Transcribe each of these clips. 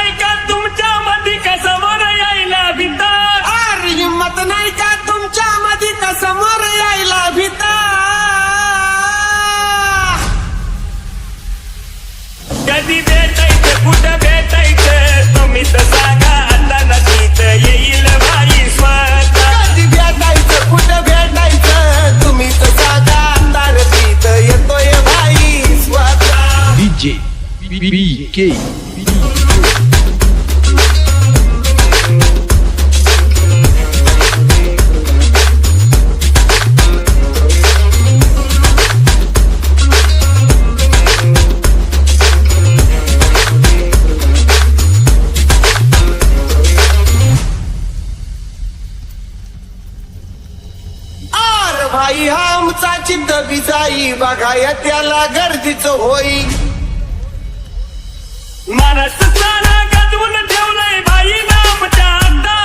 नाही का तुमच्या मध्ये का समोर यायला भीता? अरे हिम्मत नाही का तुमच्या मध्ये का समोर यायला भीता? कधी भेटायचं कुठं भेटायचं तुम्हीच सांगा आता नदीत येईल बाई स्वतः. कधी भेटायचं कुठं भेटायचं तुम्हीच सांगा आता नदीत येतोय भाई स्वतः. DJ BK भाई हा आमचा चित्त बिजाई बघाया त्याला गर्दीचं होई. महाराष्ट्र सारा गजवून ठेवलंय भाई नामच्या आता.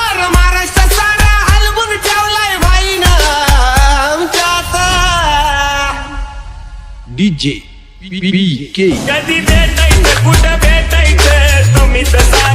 अरे महाराष्ट्र सारा हलवून ठेवलाय भाई ना आमच्या आता. DJ BK कधी भेटायचं कुठं भेटायचं तुम्हीच सांगा